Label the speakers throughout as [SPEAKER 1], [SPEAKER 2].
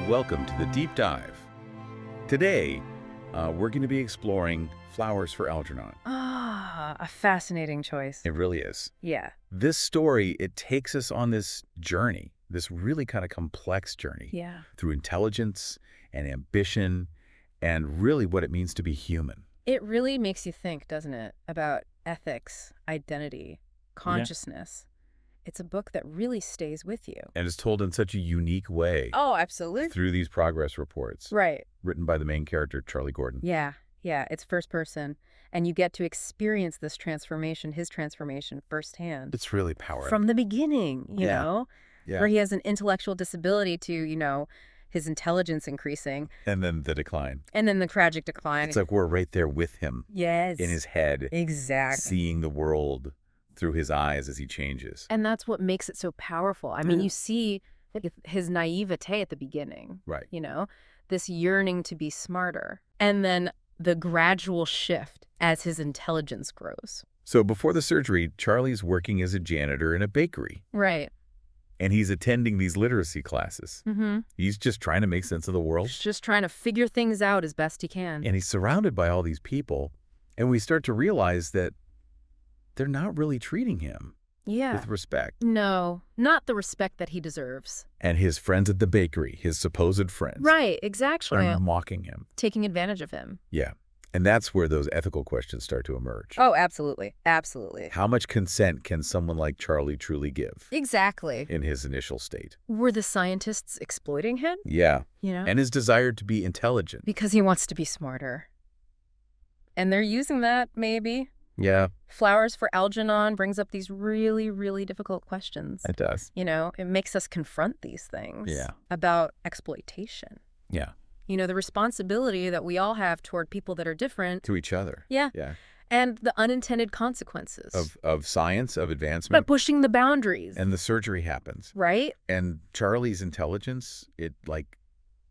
[SPEAKER 1] and welcome to the Deep Dive. Today, we're going to be exploring Flowers for Algernon.
[SPEAKER 2] Ah, a fascinating choice.
[SPEAKER 1] It really is.
[SPEAKER 2] Yeah.
[SPEAKER 1] This story, it takes us on this journey, this really kind of complex journey
[SPEAKER 2] Yeah.
[SPEAKER 1] through intelligence and ambition and really what it means to be human.
[SPEAKER 2] It really makes you think, doesn't it, about ethics, identity, consciousness. It's a book that really stays with you.
[SPEAKER 1] And it's told in such a unique way.
[SPEAKER 2] Oh, absolutely.
[SPEAKER 1] Through these progress reports.
[SPEAKER 2] Right.
[SPEAKER 1] Written by the main character, Charlie Gordon.
[SPEAKER 2] Yeah. Yeah. It's first person. And you get to experience this transformation, his transformation firsthand.
[SPEAKER 1] It's really powerful.
[SPEAKER 2] From the beginning, you know,
[SPEAKER 1] Yeah.
[SPEAKER 2] where he has an intellectual disability to, his intelligence increasing.
[SPEAKER 1] And then the decline.
[SPEAKER 2] And then the tragic decline.
[SPEAKER 1] It's like we're right there with him.
[SPEAKER 2] Yes.
[SPEAKER 1] In his head.
[SPEAKER 2] Exactly.
[SPEAKER 1] Seeing the world through his eyes as he changes.
[SPEAKER 2] And that's what makes it so powerful. I mean, you see his naivete at the beginning.
[SPEAKER 1] Right.
[SPEAKER 2] This yearning to be smarter. And then the gradual shift as his intelligence grows.
[SPEAKER 1] So before the surgery, Charlie's working as a janitor in a bakery.
[SPEAKER 2] Right.
[SPEAKER 1] And he's attending these literacy classes.
[SPEAKER 2] Mm-hmm.
[SPEAKER 1] He's just trying to make sense of the world.
[SPEAKER 2] He's just trying to figure things out as best he can.
[SPEAKER 1] And he's surrounded by all these people. And we start to realize that they're not really treating him with respect.
[SPEAKER 2] No, not the respect that he deserves.
[SPEAKER 1] And his friends at the bakery, his supposed friends.
[SPEAKER 2] Right, exactly.
[SPEAKER 1] Are mocking him.
[SPEAKER 2] Taking advantage of him.
[SPEAKER 1] Yeah. And that's where those ethical questions start to emerge.
[SPEAKER 2] Oh, absolutely. Absolutely.
[SPEAKER 1] How much consent can someone like Charlie truly give?
[SPEAKER 2] Exactly.
[SPEAKER 1] In his initial state.
[SPEAKER 2] Were the scientists exploiting him?
[SPEAKER 1] Yeah.
[SPEAKER 2] And
[SPEAKER 1] his desire to be intelligent.
[SPEAKER 2] Because he wants to be smarter. And they're using that, maybe.
[SPEAKER 1] Yeah.
[SPEAKER 2] Flowers for Algernon brings up these really, really difficult questions.
[SPEAKER 1] It does.
[SPEAKER 2] It makes us confront these things.
[SPEAKER 1] Yeah.
[SPEAKER 2] About exploitation.
[SPEAKER 1] Yeah.
[SPEAKER 2] The responsibility that we all have toward people that are different.
[SPEAKER 1] To each other.
[SPEAKER 2] Yeah.
[SPEAKER 1] Yeah.
[SPEAKER 2] And the unintended consequences.
[SPEAKER 1] Of science, of advancement.
[SPEAKER 2] But pushing the boundaries.
[SPEAKER 1] And the surgery happens.
[SPEAKER 2] Right?
[SPEAKER 1] And Charlie's intelligence, it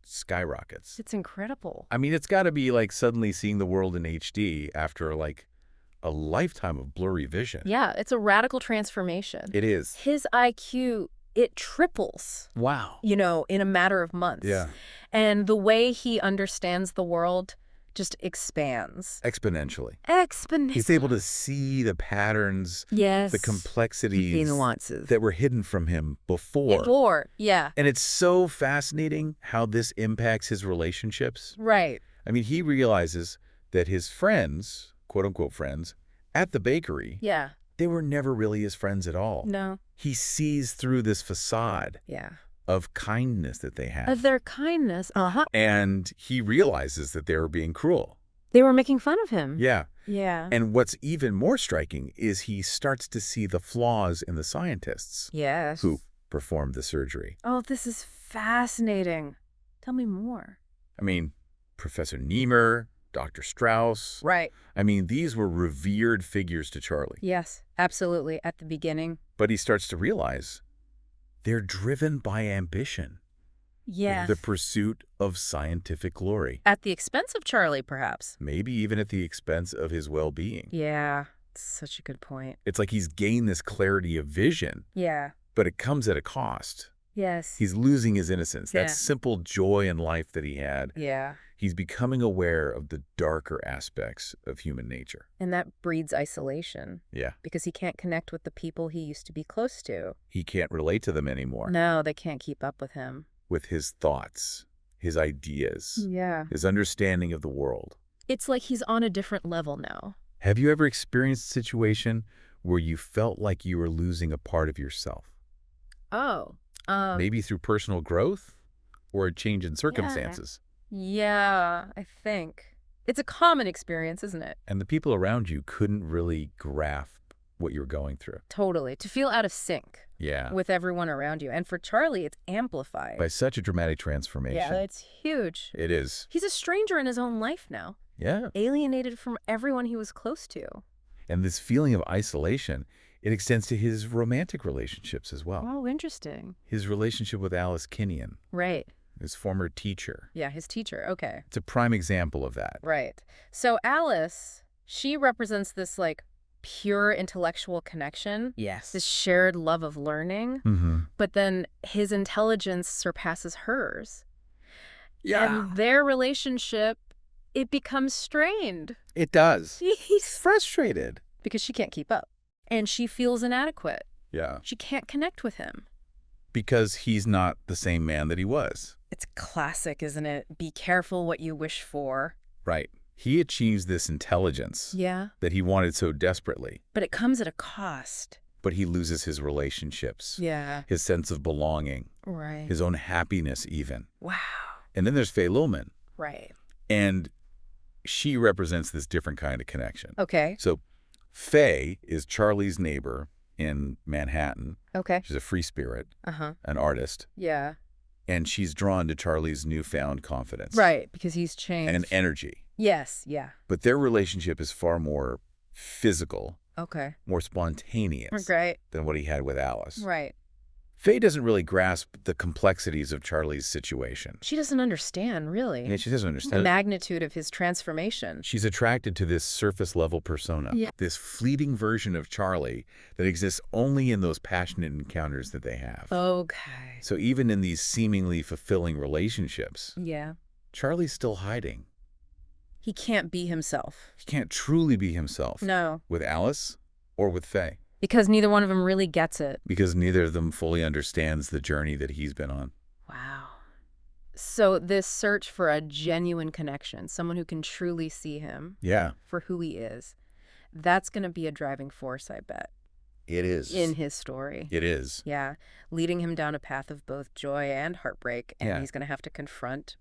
[SPEAKER 1] skyrockets.
[SPEAKER 2] It's incredible.
[SPEAKER 1] I mean, it's got to be like suddenly seeing the world in HD after a lifetime of blurry vision.
[SPEAKER 2] Yeah, it's a radical transformation.
[SPEAKER 1] It is.
[SPEAKER 2] His IQ, it triples.
[SPEAKER 1] Wow.
[SPEAKER 2] In a matter of months.
[SPEAKER 1] Yeah.
[SPEAKER 2] And the way he understands the world just expands.
[SPEAKER 1] Exponentially.
[SPEAKER 2] Exponentially.
[SPEAKER 1] He's able to see the patterns,
[SPEAKER 2] yes,
[SPEAKER 1] the complexities,
[SPEAKER 2] the nuances
[SPEAKER 1] that were hidden from him before.
[SPEAKER 2] Yeah.
[SPEAKER 1] And it's so fascinating how this impacts his relationships.
[SPEAKER 2] Right.
[SPEAKER 1] I mean, he realizes that his friends, quote-unquote friends, at the bakery, they were never really his friends at all.
[SPEAKER 2] No.
[SPEAKER 1] He sees through this facade of kindness that they have.
[SPEAKER 2] Of their kindness.
[SPEAKER 1] And he realizes that they were being cruel.
[SPEAKER 2] They were making fun of him.
[SPEAKER 1] Yeah.
[SPEAKER 2] Yeah.
[SPEAKER 1] And what's even more striking is he starts to see the flaws in the scientists who performed the surgery.
[SPEAKER 2] Oh, this is fascinating. Tell me more.
[SPEAKER 1] I mean, Professor Niemer, Dr. Strauss.
[SPEAKER 2] Right.
[SPEAKER 1] I mean, these were revered figures to Charlie.
[SPEAKER 2] Yes, absolutely, at the beginning.
[SPEAKER 1] But he starts to realize they're driven by ambition.
[SPEAKER 2] Yes.
[SPEAKER 1] The pursuit of scientific glory.
[SPEAKER 2] At the expense of Charlie, perhaps.
[SPEAKER 1] Maybe even at the expense of his well-being.
[SPEAKER 2] Yeah, such a good point.
[SPEAKER 1] It's like he's gained this clarity of vision.
[SPEAKER 2] Yeah.
[SPEAKER 1] But it comes at a cost.
[SPEAKER 2] Yes.
[SPEAKER 1] He's losing his innocence, that simple joy in life that he had.
[SPEAKER 2] Yeah.
[SPEAKER 1] He's becoming aware of the darker aspects of human nature.
[SPEAKER 2] And that breeds isolation.
[SPEAKER 1] Yeah.
[SPEAKER 2] Because he can't connect with the people he used to be close to.
[SPEAKER 1] He can't relate to them anymore.
[SPEAKER 2] No, they can't keep up with him.
[SPEAKER 1] With his thoughts, his ideas, his understanding of the world.
[SPEAKER 2] It's like he's on a different level now.
[SPEAKER 1] Have you ever experienced a situation where you felt like you were losing a part of yourself?
[SPEAKER 2] Oh.
[SPEAKER 1] Maybe through personal growth or a change in circumstances?
[SPEAKER 2] Yeah, I think. It's a common experience, isn't it?
[SPEAKER 1] And the people around you couldn't really grasp what you were going through.
[SPEAKER 2] Totally. To feel out of sync with everyone around you. And for Charlie, it's amplified.
[SPEAKER 1] By such a dramatic transformation.
[SPEAKER 2] Yeah, it's huge.
[SPEAKER 1] It is.
[SPEAKER 2] He's a stranger in his own life now.
[SPEAKER 1] Yeah.
[SPEAKER 2] Alienated from everyone he was close to.
[SPEAKER 1] And this feeling of isolation, it extends to his romantic relationships as well.
[SPEAKER 2] Oh, interesting.
[SPEAKER 1] His relationship with Alice Kinnian.
[SPEAKER 2] Right.
[SPEAKER 1] His former teacher.
[SPEAKER 2] Yeah, his teacher. Okay.
[SPEAKER 1] It's a prime example of that.
[SPEAKER 2] Right. So Alice, she represents this pure intellectual connection.
[SPEAKER 1] Yes.
[SPEAKER 2] This shared love of learning.
[SPEAKER 1] Mm-hmm.
[SPEAKER 2] But then his intelligence surpasses hers.
[SPEAKER 1] Yeah.
[SPEAKER 2] And their relationship, it becomes strained.
[SPEAKER 1] It does.
[SPEAKER 2] He's
[SPEAKER 1] frustrated.
[SPEAKER 2] Because she can't keep up. And she feels inadequate.
[SPEAKER 1] Yeah.
[SPEAKER 2] She can't connect with him.
[SPEAKER 1] Because he's not the same man that he was.
[SPEAKER 2] It's classic, isn't it? Be careful what you wish for.
[SPEAKER 1] Right. He achieves this intelligence that he wanted so desperately.
[SPEAKER 2] But it comes at a cost.
[SPEAKER 1] But he loses his relationships.
[SPEAKER 2] Yeah.
[SPEAKER 1] His sense of belonging.
[SPEAKER 2] Right.
[SPEAKER 1] His own happiness even.
[SPEAKER 2] Wow.
[SPEAKER 1] And then there's Fay Lillman.
[SPEAKER 2] Right.
[SPEAKER 1] And she represents this different kind of connection.
[SPEAKER 2] Okay.
[SPEAKER 1] So Fay is Charlie's neighbor in Manhattan.
[SPEAKER 2] Okay.
[SPEAKER 1] She's a free spirit, an artist.
[SPEAKER 2] Yeah.
[SPEAKER 1] And she's drawn to Charlie's newfound confidence.
[SPEAKER 2] Right, because he's changed.
[SPEAKER 1] And energy.
[SPEAKER 2] Yes, yeah.
[SPEAKER 1] But their relationship is far more physical.
[SPEAKER 2] Okay.
[SPEAKER 1] More spontaneous.
[SPEAKER 2] Right.
[SPEAKER 1] Than what he had with Alice.
[SPEAKER 2] Right.
[SPEAKER 1] Fay doesn't really grasp the complexities of Charlie's situation.
[SPEAKER 2] She doesn't understand, really.
[SPEAKER 1] Yeah, she doesn't understand
[SPEAKER 2] the magnitude of his transformation.
[SPEAKER 1] She's attracted to this surface-level persona, this fleeting version of Charlie that exists only in those passionate encounters that they have.
[SPEAKER 2] Okay.
[SPEAKER 1] So even in these seemingly fulfilling relationships, Charlie's still hiding.
[SPEAKER 2] He can't be himself.
[SPEAKER 1] He can't truly be himself.
[SPEAKER 2] No.
[SPEAKER 1] With Alice or with Fay.
[SPEAKER 2] Because neither one of them really gets it.
[SPEAKER 1] Because neither of them fully understands the journey that he's been on.
[SPEAKER 2] Wow. So this search for a genuine connection, someone who can truly see him for who he is, that's going to be a driving force, I bet.
[SPEAKER 1] It is.
[SPEAKER 2] In his story.
[SPEAKER 1] It is.
[SPEAKER 2] Yeah. Leading him down a path of both joy and heartbreak. And he's going to have to confront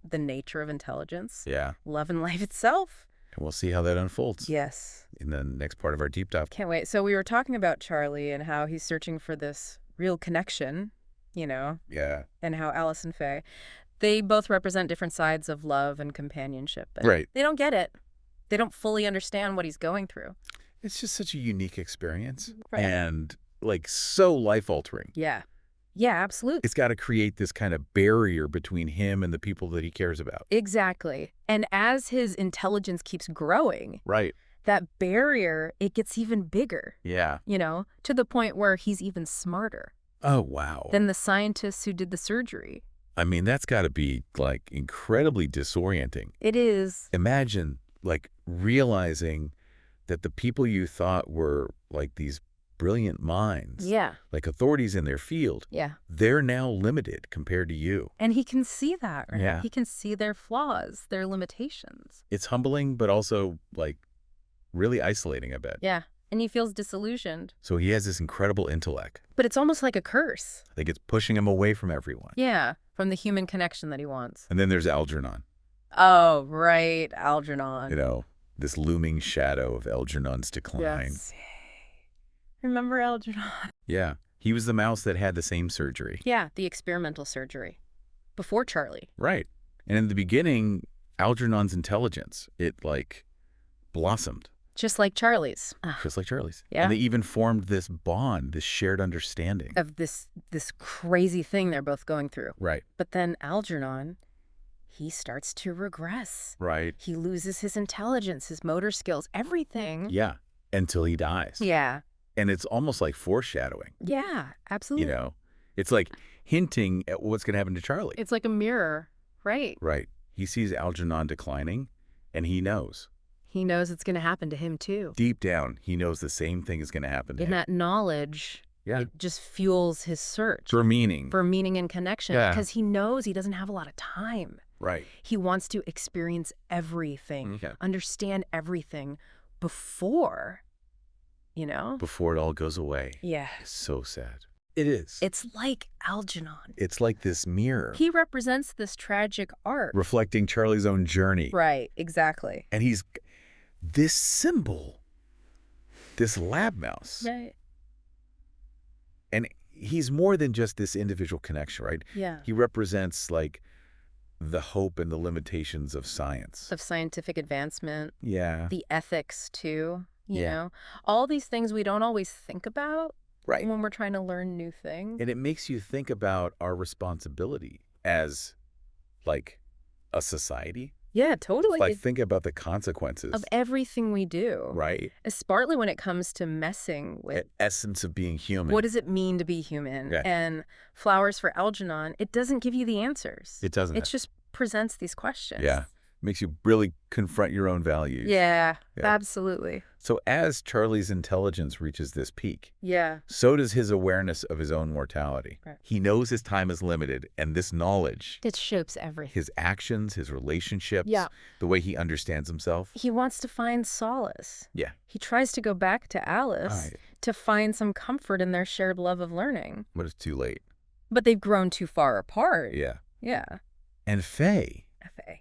[SPEAKER 2] the nature of intelligence.
[SPEAKER 1] Yeah.
[SPEAKER 2] Love and life itself.
[SPEAKER 1] And we'll see how that unfolds.
[SPEAKER 2] Yes.
[SPEAKER 1] In the next part of our deep dive.
[SPEAKER 2] Can't wait. So we were talking about Charlie and how he's searching for this real connection, you know?
[SPEAKER 1] Yeah.
[SPEAKER 2] And how Alice and Fay, they both represent different sides of love and companionship. But
[SPEAKER 1] right.
[SPEAKER 2] They don't get it. They don't fully understand what he's going through.
[SPEAKER 1] It's just such a unique experience.
[SPEAKER 2] Right.
[SPEAKER 1] And like so life-altering.
[SPEAKER 2] Yeah. Yeah, absolutely.
[SPEAKER 1] It's got to create this kind of barrier between him and the people that he cares about.
[SPEAKER 2] Exactly. And as his intelligence keeps growing,
[SPEAKER 1] right,
[SPEAKER 2] that barrier, it gets even bigger.
[SPEAKER 1] Yeah.
[SPEAKER 2] You know, to the point where he's even smarter.
[SPEAKER 1] Oh, wow.
[SPEAKER 2] Than the scientists who did the surgery.
[SPEAKER 1] I mean, that's got to be like incredibly disorienting.
[SPEAKER 2] It is.
[SPEAKER 1] Imagine like realizing that the people you thought were like these brilliant minds, like authorities in their field, they're now limited compared to you.
[SPEAKER 2] And he can see that, right?
[SPEAKER 1] Yeah.
[SPEAKER 2] He can see their flaws, their limitations.
[SPEAKER 1] It's humbling, but also like really isolating, I bet.
[SPEAKER 2] Yeah. And he feels disillusioned.
[SPEAKER 1] So he has this incredible intellect.
[SPEAKER 2] But it's almost like a curse.
[SPEAKER 1] Like it's pushing him away from everyone.
[SPEAKER 2] Yeah, from the human connection that he wants.
[SPEAKER 1] And then there's Algernon.
[SPEAKER 2] Oh, right, Algernon.
[SPEAKER 1] You know, this looming shadow of Algernon's decline.
[SPEAKER 2] Yes. Remember Algernon?
[SPEAKER 1] Yeah. He was the mouse that had the same surgery.
[SPEAKER 2] Yeah, the experimental surgery. Before Charlie.
[SPEAKER 1] Right. And in the beginning, Algernon's intelligence, it like blossomed.
[SPEAKER 2] Just like Charlie's.
[SPEAKER 1] Just like Charlie's.
[SPEAKER 2] Yeah.
[SPEAKER 1] And they even formed this bond, this shared understanding.
[SPEAKER 2] Of this crazy thing they're both going through.
[SPEAKER 1] Right.
[SPEAKER 2] But then Algernon, he starts to regress.
[SPEAKER 1] Right.
[SPEAKER 2] He loses his intelligence, his motor skills, everything.
[SPEAKER 1] Yeah. Until he dies.
[SPEAKER 2] Yeah.
[SPEAKER 1] And it's almost like foreshadowing.
[SPEAKER 2] Yeah, absolutely.
[SPEAKER 1] You know, it's like hinting at what's going to happen to Charlie.
[SPEAKER 2] It's like a mirror, right?
[SPEAKER 1] Right. He sees Algernon declining, and he knows.
[SPEAKER 2] He knows it's going to happen to him, too.
[SPEAKER 1] Deep down, he knows the same thing is going to happen to him.
[SPEAKER 2] And that knowledge, it just fuels his search.
[SPEAKER 1] For meaning.
[SPEAKER 2] For meaning and connection. Because he knows he doesn't have a lot of time.
[SPEAKER 1] Right.
[SPEAKER 2] He wants to experience everything, understand everything before... You know?
[SPEAKER 1] Before it all goes away.
[SPEAKER 2] Yeah.
[SPEAKER 1] It's so sad. It is.
[SPEAKER 2] It's like Algernon.
[SPEAKER 1] It's like this mirror.
[SPEAKER 2] He represents this tragic arc.
[SPEAKER 1] Reflecting Charlie's own journey.
[SPEAKER 2] Right, exactly.
[SPEAKER 1] And he's this symbol, this lab mouse.
[SPEAKER 2] Right.
[SPEAKER 1] And he's more than just this individual connection, right?
[SPEAKER 2] Yeah.
[SPEAKER 1] He represents like the hope and the limitations of science.
[SPEAKER 2] Of scientific advancement.
[SPEAKER 1] Yeah.
[SPEAKER 2] The ethics, too. You know, all these things we don't always think about when we're trying to learn new things.
[SPEAKER 1] And it makes you think about our responsibility as like a society.
[SPEAKER 2] Yeah, totally.
[SPEAKER 1] Like think about the consequences
[SPEAKER 2] of everything we do.
[SPEAKER 1] Right.
[SPEAKER 2] It's partly when it comes to messing with
[SPEAKER 1] the essence of being human.
[SPEAKER 2] What does it mean to be human?
[SPEAKER 1] Yeah.
[SPEAKER 2] And Flowers for Algernon, it doesn't give you the answers.
[SPEAKER 1] It doesn't.
[SPEAKER 2] It's just presents these questions.
[SPEAKER 1] Yeah. Makes you really confront your own values.
[SPEAKER 2] Yeah, absolutely.
[SPEAKER 1] So as Charlie's intelligence reaches this peak, so does his awareness of his own mortality. Right. He knows his time is limited, and this knowledge...
[SPEAKER 2] It shapes everything.
[SPEAKER 1] His actions, his relationships, the way he understands himself.
[SPEAKER 2] He wants to find solace.
[SPEAKER 1] Yeah.
[SPEAKER 2] He tries to go back to Alice to find some comfort in their shared love of learning.
[SPEAKER 1] But it's too late.
[SPEAKER 2] But they've grown too far apart.
[SPEAKER 1] Yeah.
[SPEAKER 2] Yeah.
[SPEAKER 1] And Faye,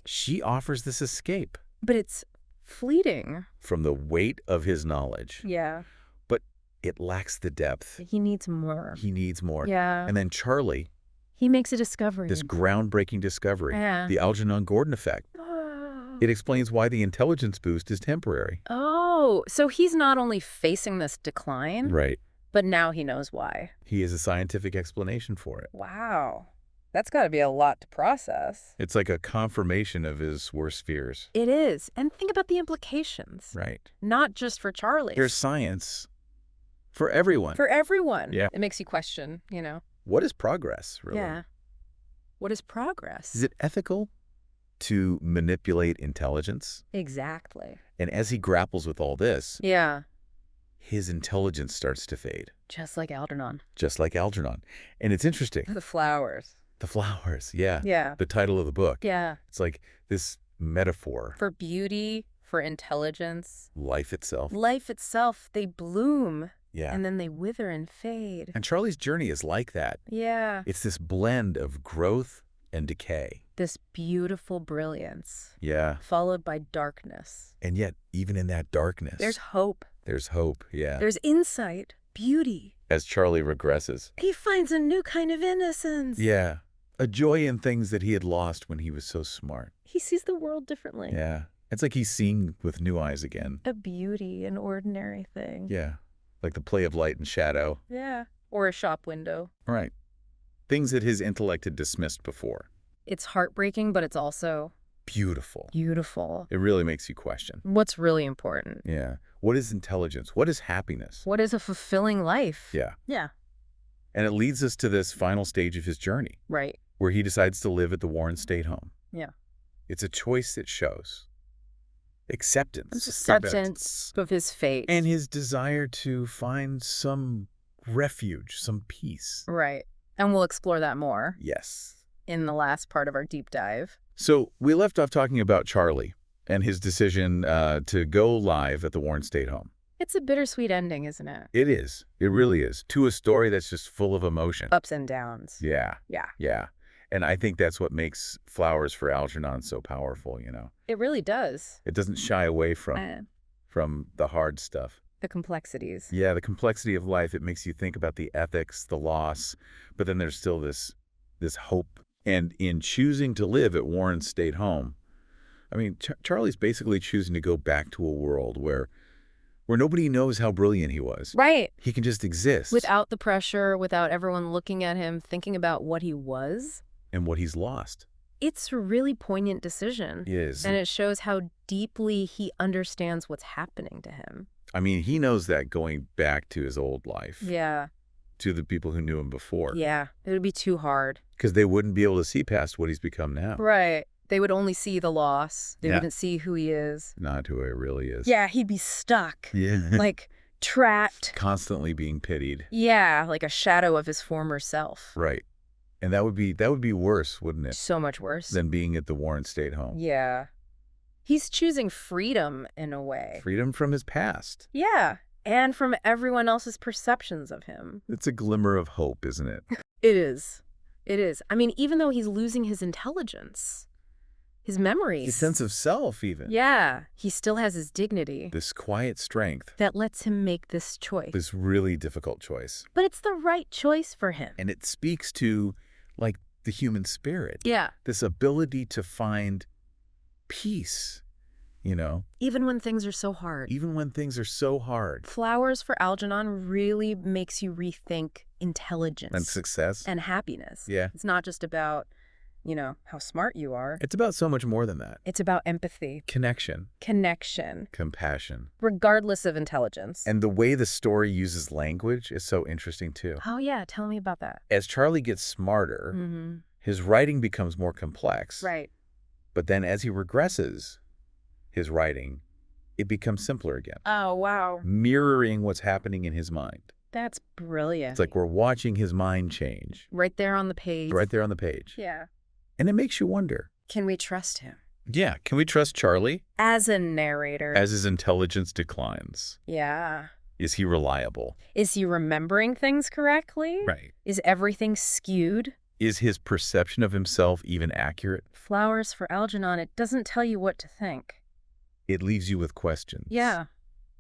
[SPEAKER 1] she offers this escape.
[SPEAKER 2] But it's fleeting.
[SPEAKER 1] From the weight of his knowledge.
[SPEAKER 2] Yeah.
[SPEAKER 1] But it lacks the depth.
[SPEAKER 2] He needs more.
[SPEAKER 1] He needs more.
[SPEAKER 2] Yeah.
[SPEAKER 1] And then Charlie...
[SPEAKER 2] He makes a discovery.
[SPEAKER 1] This groundbreaking discovery. Yeah. The Algernon-Gordon effect. It explains why the intelligence boost is temporary.
[SPEAKER 2] Oh, so he's not only facing this decline.
[SPEAKER 1] Right.
[SPEAKER 2] But now he knows why.
[SPEAKER 1] He has a scientific explanation for it.
[SPEAKER 2] Wow. That's got to be a lot to process.
[SPEAKER 1] It's like a confirmation of his worst fears.
[SPEAKER 2] It is. And think about the implications.
[SPEAKER 1] Right.
[SPEAKER 2] Not just for Charlie.
[SPEAKER 1] There's science for everyone.
[SPEAKER 2] For everyone.
[SPEAKER 1] Yeah.
[SPEAKER 2] It makes you question,
[SPEAKER 1] What is progress, really?
[SPEAKER 2] Yeah. What is progress?
[SPEAKER 1] Is it ethical to manipulate intelligence?
[SPEAKER 2] Exactly.
[SPEAKER 1] And as he grapples with all this...
[SPEAKER 2] Yeah.
[SPEAKER 1] His intelligence starts to fade.
[SPEAKER 2] Just like Algernon.
[SPEAKER 1] Just like Algernon. And it's interesting.
[SPEAKER 2] The flowers.
[SPEAKER 1] The flowers, yeah.
[SPEAKER 2] Yeah.
[SPEAKER 1] The title of the book.
[SPEAKER 2] Yeah.
[SPEAKER 1] It's like this metaphor.
[SPEAKER 2] For beauty, for intelligence.
[SPEAKER 1] Life itself.
[SPEAKER 2] Life itself. They bloom.
[SPEAKER 1] Yeah.
[SPEAKER 2] And then they wither and fade.
[SPEAKER 1] And Charlie's journey is like that.
[SPEAKER 2] Yeah.
[SPEAKER 1] It's this blend of growth and decay.
[SPEAKER 2] This beautiful brilliance.
[SPEAKER 1] Yeah.
[SPEAKER 2] Followed by darkness.
[SPEAKER 1] And yet, even in that darkness...
[SPEAKER 2] There's hope.
[SPEAKER 1] There's hope, yeah.
[SPEAKER 2] There's insight, beauty.
[SPEAKER 1] As Charlie regresses.
[SPEAKER 2] He finds a new kind of innocence.
[SPEAKER 1] Yeah. A joy in things that he had lost when he was so smart.
[SPEAKER 2] He sees the world differently.
[SPEAKER 1] Yeah. It's like he's seeing with new eyes again.
[SPEAKER 2] A beauty, an ordinary thing.
[SPEAKER 1] Yeah. Like the play of light and shadow.
[SPEAKER 2] Yeah. Or a shop window.
[SPEAKER 1] Right. Things that his intellect had dismissed before.
[SPEAKER 2] It's heartbreaking, but it's also...
[SPEAKER 1] beautiful.
[SPEAKER 2] Beautiful.
[SPEAKER 1] It really makes you question.
[SPEAKER 2] What's really important?
[SPEAKER 1] Yeah. What is intelligence? What is happiness?
[SPEAKER 2] What is a fulfilling life?
[SPEAKER 1] Yeah.
[SPEAKER 2] Yeah.
[SPEAKER 1] And it leads us to this final stage of his journey.
[SPEAKER 2] Right.
[SPEAKER 1] Where he decides to live at the Warren State home.
[SPEAKER 2] Yeah.
[SPEAKER 1] It's a choice that shows acceptance.
[SPEAKER 2] Acceptance of his fate.
[SPEAKER 1] And his desire to find some refuge, some peace.
[SPEAKER 2] Right. And we'll explore that more.
[SPEAKER 1] Yes.
[SPEAKER 2] In the last part of our deep dive.
[SPEAKER 1] So we left off talking about Charlie and his decision to go live at the Warren State home.
[SPEAKER 2] It's a bittersweet ending, isn't it?
[SPEAKER 1] It is. It really is. To a story that's just full of emotion.
[SPEAKER 2] Ups and downs.
[SPEAKER 1] Yeah.
[SPEAKER 2] Yeah.
[SPEAKER 1] Yeah. And I think that's what makes Flowers for Algernon so powerful,
[SPEAKER 2] It really does.
[SPEAKER 1] It doesn't shy away from the hard stuff.
[SPEAKER 2] The complexities.
[SPEAKER 1] Yeah, the complexity of life. It makes you think about the ethics, the loss, but then there's still this hope. And in choosing to live at Warren State home, I mean, Charlie's basically choosing to go back to a world where nobody knows how brilliant he was.
[SPEAKER 2] Right.
[SPEAKER 1] He can just exist.
[SPEAKER 2] Without the pressure, without everyone looking at him, thinking about what he was.
[SPEAKER 1] And what he's lost.
[SPEAKER 2] It's a really poignant decision.
[SPEAKER 1] It is.
[SPEAKER 2] And it shows how deeply he understands what's happening to him.
[SPEAKER 1] I mean, he knows that going back to his old life.
[SPEAKER 2] Yeah.
[SPEAKER 1] To the people who knew him before.
[SPEAKER 2] Yeah. It would be too hard.
[SPEAKER 1] Because they wouldn't be able to see past what he's become now.
[SPEAKER 2] Right. They would only see the loss. They wouldn't see who he is.
[SPEAKER 1] Not who he really is.
[SPEAKER 2] Yeah, he'd be stuck.
[SPEAKER 1] Yeah.
[SPEAKER 2] Like, trapped.
[SPEAKER 1] Constantly being pitied.
[SPEAKER 2] Yeah, like a shadow of his former self.
[SPEAKER 1] Right. And that would be worse, wouldn't it?
[SPEAKER 2] So much worse.
[SPEAKER 1] Than being at the Warren State home.
[SPEAKER 2] Yeah. He's choosing freedom in a way.
[SPEAKER 1] Freedom from his past.
[SPEAKER 2] Yeah. And from everyone else's perceptions of him.
[SPEAKER 1] It's a glimmer of hope, isn't it?
[SPEAKER 2] It is. It is. I mean, even though he's losing his intelligence, his memories.
[SPEAKER 1] His sense of self, even.
[SPEAKER 2] Yeah. He still has his dignity.
[SPEAKER 1] This quiet strength.
[SPEAKER 2] That lets him make this choice.
[SPEAKER 1] This really difficult choice.
[SPEAKER 2] But it's the right choice for him.
[SPEAKER 1] And it speaks to, like, the human spirit.
[SPEAKER 2] Yeah.
[SPEAKER 1] This ability to find peace,
[SPEAKER 2] Even when things are so hard.
[SPEAKER 1] Even when things are so hard.
[SPEAKER 2] Flowers for Algernon really makes you rethink intelligence.
[SPEAKER 1] And success.
[SPEAKER 2] And happiness.
[SPEAKER 1] Yeah.
[SPEAKER 2] It's not just about, how smart you are.
[SPEAKER 1] It's about so much more than that.
[SPEAKER 2] It's about empathy.
[SPEAKER 1] Connection. Compassion.
[SPEAKER 2] Regardless of intelligence.
[SPEAKER 1] And the way the story uses language is so interesting, too.
[SPEAKER 2] Oh, yeah. Tell me about that.
[SPEAKER 1] As Charlie gets smarter, his writing becomes more complex.
[SPEAKER 2] Right.
[SPEAKER 1] But then as he regresses his writing, it becomes simpler again.
[SPEAKER 2] Oh, wow.
[SPEAKER 1] Mirroring what's happening in his mind.
[SPEAKER 2] That's brilliant.
[SPEAKER 1] It's like we're watching his mind change.
[SPEAKER 2] Right there on the page.
[SPEAKER 1] Right there on the page.
[SPEAKER 2] Yeah.
[SPEAKER 1] And it makes you wonder.
[SPEAKER 2] Can we trust him?
[SPEAKER 1] Yeah. Can we trust Charlie?
[SPEAKER 2] As a narrator.
[SPEAKER 1] As his intelligence declines.
[SPEAKER 2] Yeah.
[SPEAKER 1] Is he reliable?
[SPEAKER 2] Is he remembering things correctly?
[SPEAKER 1] Right.
[SPEAKER 2] Is everything skewed?
[SPEAKER 1] Is his perception of himself even accurate?
[SPEAKER 2] Flowers for Algernon, it doesn't tell you what to think.
[SPEAKER 1] It leaves you with questions.
[SPEAKER 2] Yeah.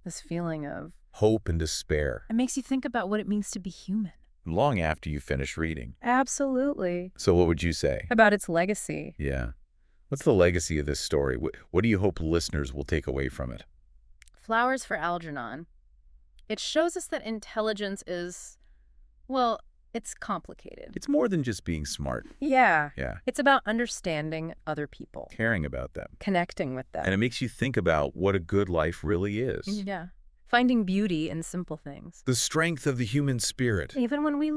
[SPEAKER 2] This feeling of
[SPEAKER 1] hope and despair.
[SPEAKER 2] It makes you think about what it means to be human.
[SPEAKER 1] Long after you finish reading.
[SPEAKER 2] Absolutely.
[SPEAKER 1] So what would you say?
[SPEAKER 2] About its legacy.
[SPEAKER 1] Yeah. What's the legacy of this story? What do you hope listeners will take away from it?
[SPEAKER 2] Flowers for Algernon. It shows us that intelligence is, well, it's complicated.
[SPEAKER 1] It's more than just being smart.
[SPEAKER 2] Yeah.
[SPEAKER 1] Yeah.
[SPEAKER 2] It's about understanding other people.
[SPEAKER 1] Caring about them.
[SPEAKER 2] Connecting with them.
[SPEAKER 1] And it makes you think about what a good life really is.
[SPEAKER 2] Yeah. Finding beauty in simple things.
[SPEAKER 1] The strength of the human spirit.
[SPEAKER 2] Even when we